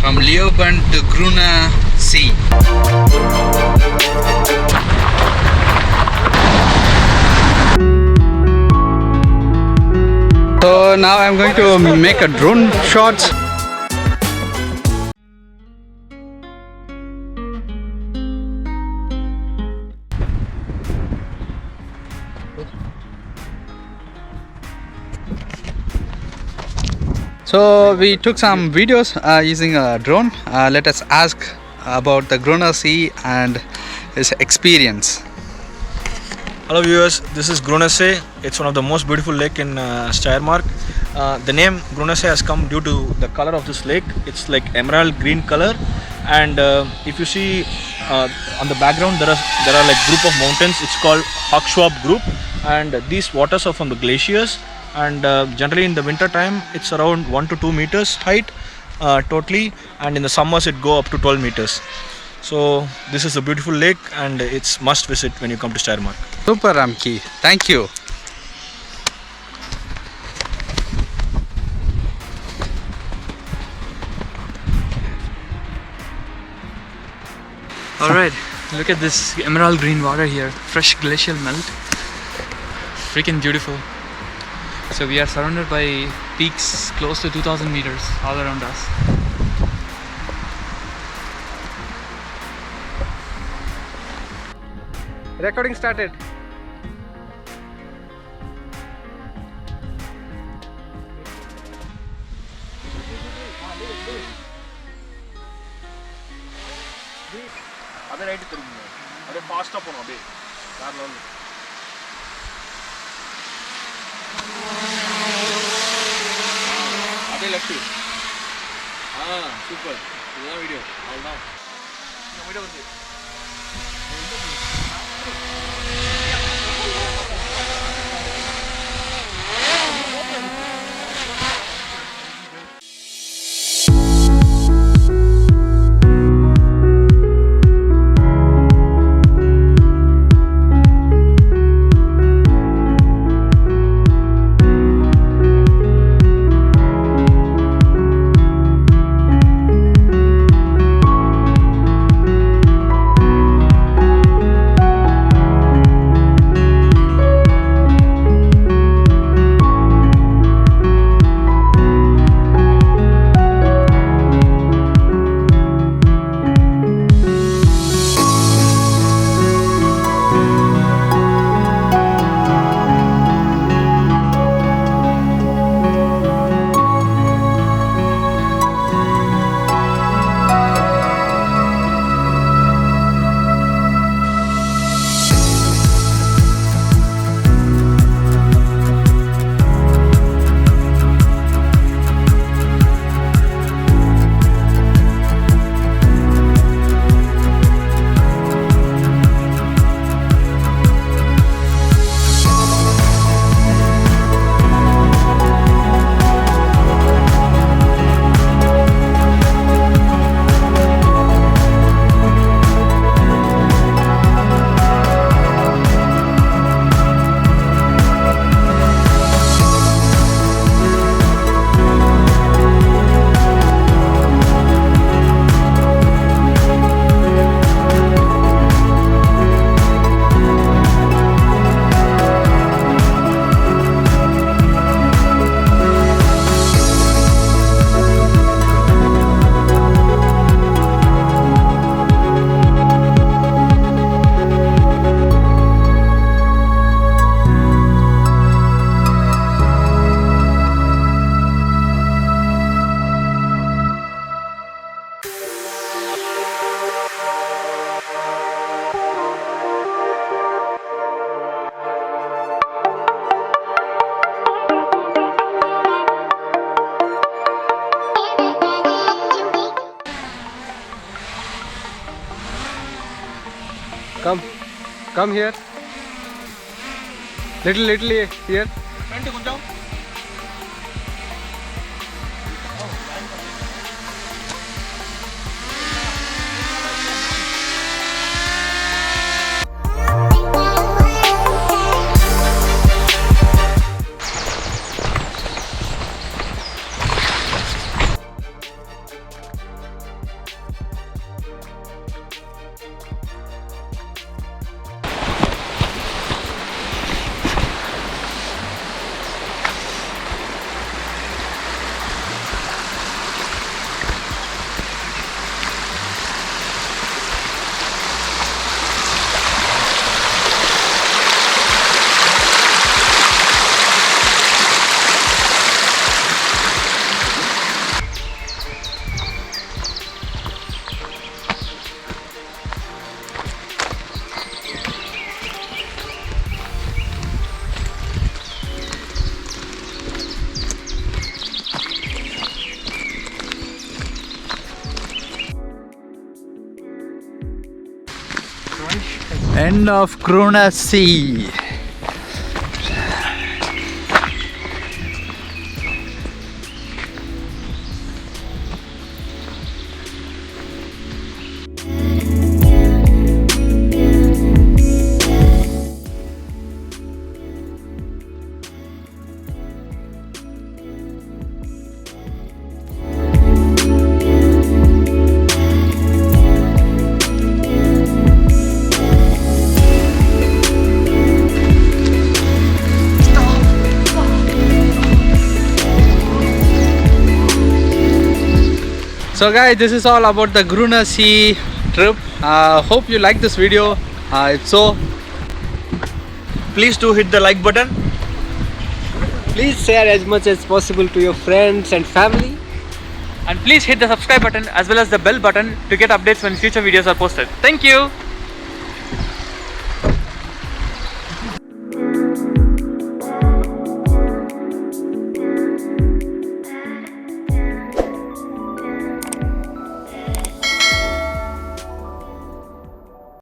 from Leoben to Grünersee. So now I'm going to make a drone shots. So we took some videos using a drone. Let us ask about the Grünersee and his experience. Hello viewers, this is Grünersee. It's one of the most beautiful lake in Steiermark. The name Grünersee has come due to the color of this lake. It's like emerald green color, and if you see on the background there are like group of mountains. It's called Hochschwab group, and these waters are from the glaciers, and generally in the winter time it's around 1 to 2 meters height totally, and in the summers it go up to 12 meters. So this is a beautiful lake and it's must visit when you come to Steiermark. Super Ramki, thank you. Alright, look at this emerald green water here, fresh glacial melt, freaking beautiful. So we are surrounded by peaks close to 2000 meters all around us. Recording started. Abhi right thirugum. Abhi fast up ponu abhi. Carlo. Abhi left. Super. This is video. All down. Video vandu. Come here. Little here. End of Grünersee. So guys, this is all about the Grünersee trip. Hope you like this video. If so, Please do hit the like button. Please share as much as possible to your friends and family. And please hit the subscribe button as well as the bell button to get updates when future videos are posted. Thank you.